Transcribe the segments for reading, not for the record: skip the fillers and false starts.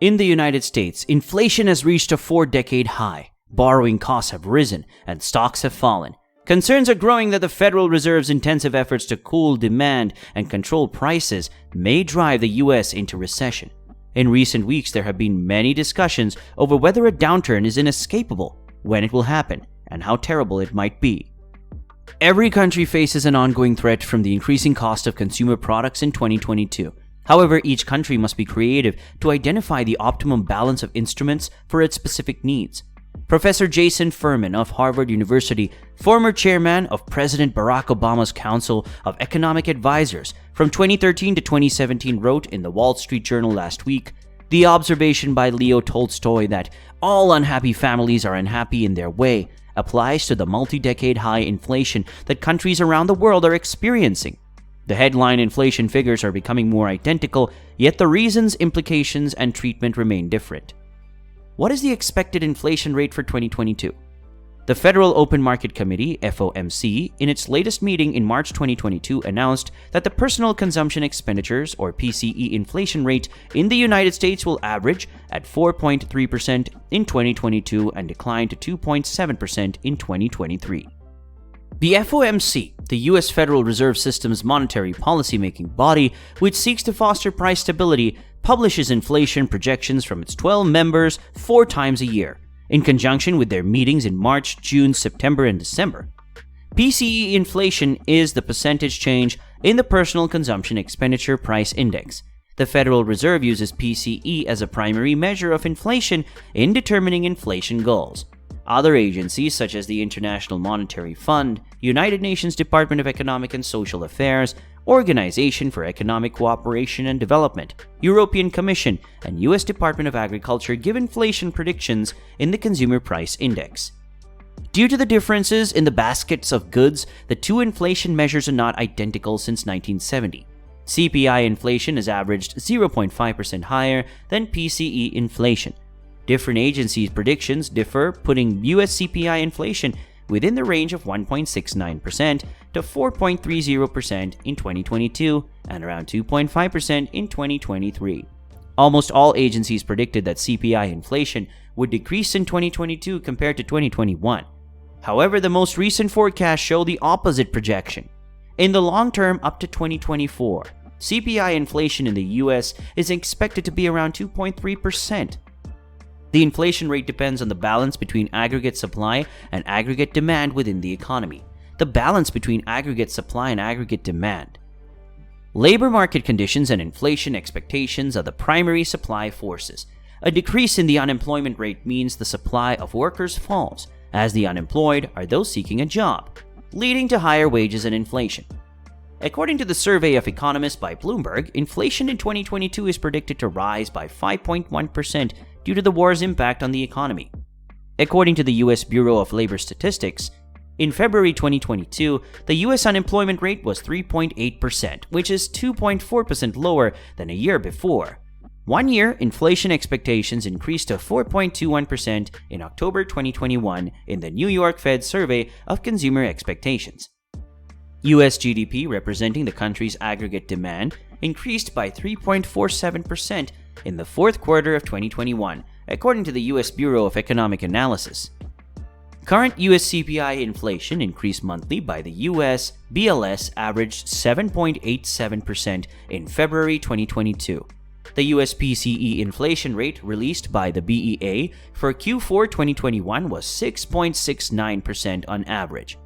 In the United States, inflation has reached a 4-decade high. Borrowing costs have risen and stocks have fallen. Concerns are growing that the Federal Reserve's intensive efforts to cool demand and control prices may drive the US into recession. In recent weeks, there have been many discussions over whether a downturn is inescapable, when it will happen, and how terrible it might be. Every country faces an ongoing threat from the increasing cost of consumer products in 2022. However, each country must be creative to identify the optimum balance of instruments for its specific needs. Professor Jason Furman of Harvard University, former chairman of President Barack Obama's Council of Economic Advisors from 2013 to 2017, wrote in the Wall Street Journal last week, "The observation by Leo Tolstoy that all unhappy families are unhappy in their way applies to the multi-decade-high inflation that countries around the world are experiencing. The headline inflation figures are becoming more identical, yet the reasons, implications, and treatment remain different." What is the expected inflation rate for 2022? The Federal Open Market Committee, FOMC, in its latest meeting in March 2022 announced that the Personal Consumption Expenditures, or PCE, inflation rate in the United States will average at 4.3% in 2022 and decline to 2.7% in 2023. The FOMC, the U.S. Federal Reserve System's monetary policymaking body, which seeks to foster price stability, publishes inflation projections from its 12 members 4 times a year, in conjunction with their meetings in March, June, September, and December. PCE inflation is the percentage change in the Personal Consumption Expenditure Price Index. The Federal Reserve uses PCE as a primary measure of inflation in determining inflation goals. Other agencies such as the International Monetary Fund, United Nations Department of Economic and Social Affairs, Organization for Economic Cooperation and Development, European Commission, and U.S. Department of Agriculture give inflation predictions in the Consumer Price Index. Due to the differences in the baskets of goods, the two inflation measures are not identical since 1970. CPI inflation has averaged 0.5% higher than PCE inflation. Different agencies' predictions differ, putting U.S. CPI inflation within the range of 1.69% to 4.30% in 2022 and around 2.5% in 2023. Almost all agencies predicted that CPI inflation would decrease in 2022 compared to 2021. However, the most recent forecasts show the opposite projection. In the long term, up to 2024, CPI inflation in the U.S. is expected to be around 2.3%. The inflation rate depends on the balance between aggregate supply and aggregate demand within the economy. The balance between aggregate supply and aggregate demand. Labor market conditions and inflation expectations are the primary supply forces. A decrease in the unemployment rate means the supply of workers falls, as the unemployed are those seeking a job, leading to higher wages and inflation. According to the survey of economists by Bloomberg, inflation in 2022 is predicted to rise by 5.1% due to the war's impact on the economy. According to the U.S. Bureau of Labor Statistics, in February 2022, the U.S. unemployment rate was 3.8%, which is 2.4% lower than a year before. 1 year, inflation expectations increased to 4.21% in October 2021 in the New York Fed Survey of Consumer Expectations. U.S. GDP, representing the country's aggregate demand, increased by 3.47% in the fourth quarter of 2021, according to the U.S. Bureau of Economic Analysis. Current U.S. CPI inflation increased monthly by the U.S. BLS averaged 7.87% in February 2022. The U.S. PCE inflation rate released by the BEA for Q4 2021 was 6.69% on average.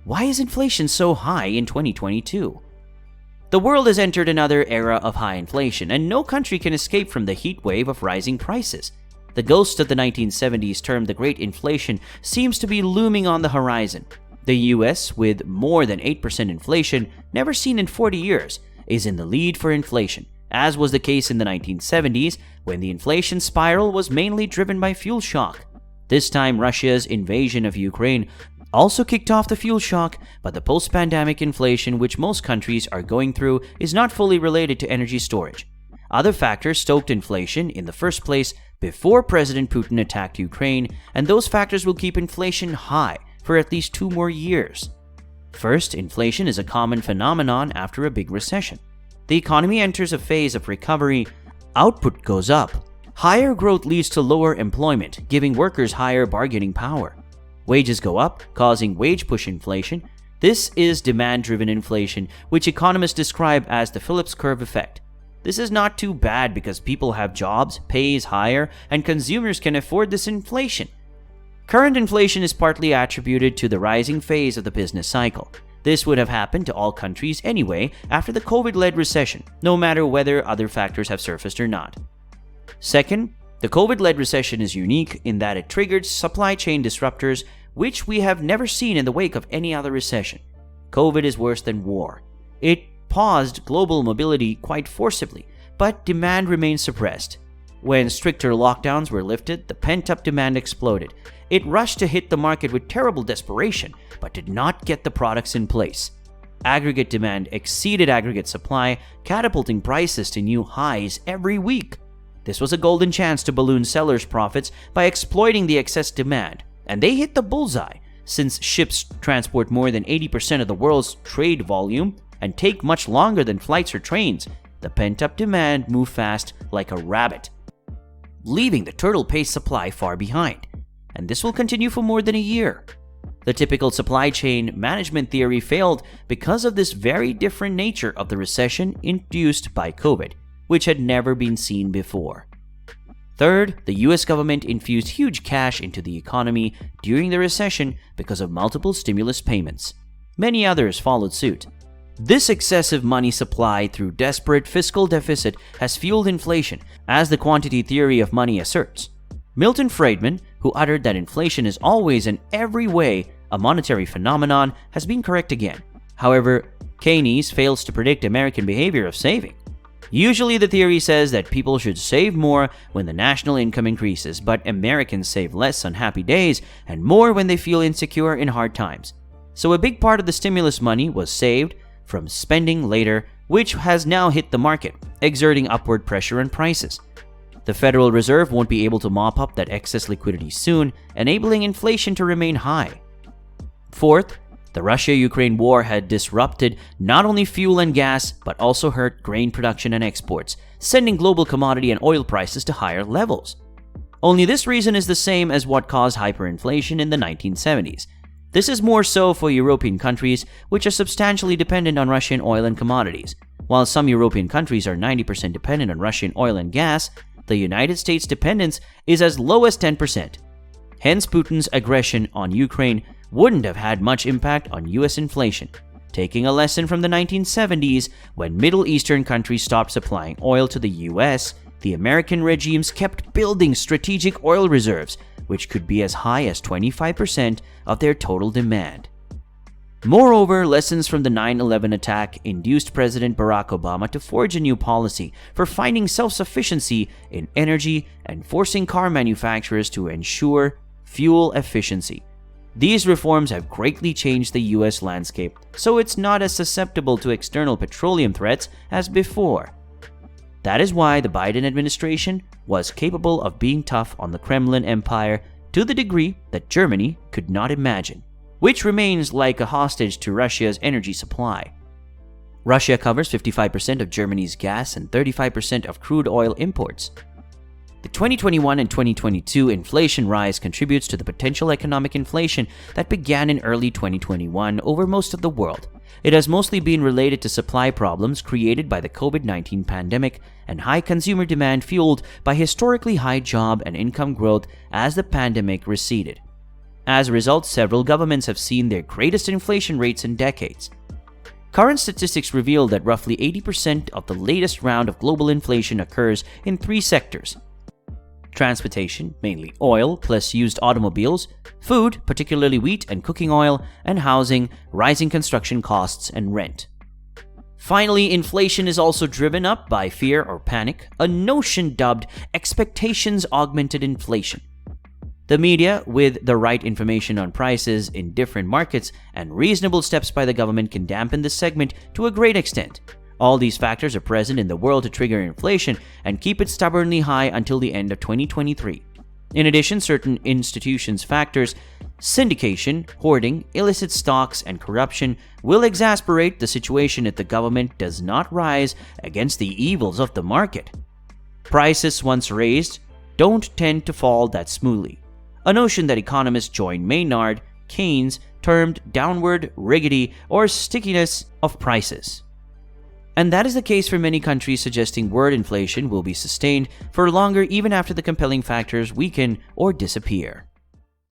Why is inflation so high in 2022? The world has entered another era of high inflation, and no country can escape from the heat wave of rising prices. The ghost of the 1970s, termed the Great Inflation, seems to be looming on the horizon. The US, with more than 8% inflation, never seen in 40 years, is in the lead for inflation, as was the case in the 1970s, when the inflation spiral was mainly driven by fuel shock. This time, Russia's invasion of Ukraine also kicked off the fuel shock, but the post-pandemic inflation which most countries are going through is not fully related to energy storage. Other factors stoked inflation in the first place before President Putin attacked Ukraine, and those factors will keep inflation high for at least 2 more years. First, inflation is a common phenomenon after a big recession. The economy enters a phase of recovery, output goes up, Higher growth leads to lower employment, giving workers higher bargaining power. Wages go up, causing wage push inflation. This is demand-driven inflation, which economists describe as the Phillips curve effect. This is not too bad because people have jobs, pay is higher, and consumers can afford this inflation. Current inflation is partly attributed to the rising phase of the business cycle. This would have happened to all countries anyway after the COVID-led recession, no matter whether other factors have surfaced or not. Second, the COVID-led recession is unique in that it triggered supply chain disruptors, which we have never seen in the wake of any other recession. COVID is worse than war. It paused global mobility quite forcibly, but demand remained suppressed. When stricter lockdowns were lifted, the pent-up demand exploded. It rushed to hit the market with terrible desperation, but did not get the products in place. Aggregate demand exceeded aggregate supply, catapulting prices to new highs every week. This was a golden chance to balloon sellers' profits by exploiting the excess demand, and they hit the bullseye. Since ships transport more than 80% of the world's trade volume and take much longer than flights or trains, the pent-up demand moved fast like a rabbit, leaving the turtle-paced supply far behind. And this will continue for more than a year. The typical supply chain management theory failed because of this very different nature of the recession induced by COVID, which had never been seen before. Third, the US government infused huge cash into the economy during the recession because of multiple stimulus payments. Many others followed suit. This excessive money supply through desperate fiscal deficit has fueled inflation, as the quantity theory of money asserts. Milton Friedman, who uttered that inflation is always in every way a monetary phenomenon, has been correct again. However, Keynes fails to predict American behavior of saving. Usually the theory says that people should save more when the national income increases, but Americans save less on happy days and more when they feel insecure in hard times. So a big part of the stimulus money was saved from spending later, which has now hit the market, exerting upward pressure on prices. The Federal Reserve won't be able to mop up that excess liquidity soon, enabling inflation to remain high. Fourth, the Russia-Ukraine war had disrupted not only fuel and gas, but also hurt grain production and exports, sending global commodity and oil prices to higher levels. Only this reason is the same as what caused hyperinflation in the 1970s. This is more so for European countries, which are substantially dependent on Russian oil and commodities. While some European countries are 90% dependent on Russian oil and gas, the United States' dependence is as low as 10%. Hence, Putin's aggression on Ukraine wouldn't have had much impact on US inflation. Taking a lesson from the 1970s, when Middle Eastern countries stopped supplying oil to the US, the American regimes kept building strategic oil reserves, which could be as high as 25% of their total demand. Moreover, lessons from the 9/11 attack induced President Barack Obama to forge a new policy for finding self-sufficiency in energy and forcing car manufacturers to ensure fuel efficiency. These reforms have greatly changed the US landscape, so it's not as susceptible to external petroleum threats as before. That is why the Biden administration was capable of being tough on the Kremlin Empire to the degree that Germany could not imagine, which remains like a hostage to Russia's energy supply. Russia covers 55% of Germany's gas and 35% of crude oil imports. The 2021 and 2022 inflation rise contributes to the potential economic inflation that began in early 2021 over most of the world. It has mostly been related to supply problems created by the COVID-19 pandemic and high consumer demand fueled by historically high job and income growth as the pandemic receded. As a result, several governments have seen their greatest inflation rates in decades. Current statistics reveal that roughly 80% of the latest round of global inflation occurs in three sectors: transportation, mainly oil plus used automobiles, food, particularly wheat and cooking oil, and housing, rising construction costs and rent. Finally, inflation is also driven up by fear or panic, a notion dubbed expectations-augmented inflation. The media, with the right information on prices in different markets and reasonable steps by the government, can dampen this segment to a great extent. All these factors are present in the world to trigger inflation and keep it stubbornly high until the end of 2023. In addition, certain institutions' factors, syndication, hoarding, illicit stocks, and corruption will exacerbate the situation if the government does not rise against the evils of the market. Prices once raised don't tend to fall that smoothly, a notion that economist John Maynard Keynes termed downward rigidity or stickiness of prices. And that is the case for many countries, suggesting word inflation will be sustained for longer even after the compelling factors weaken or disappear.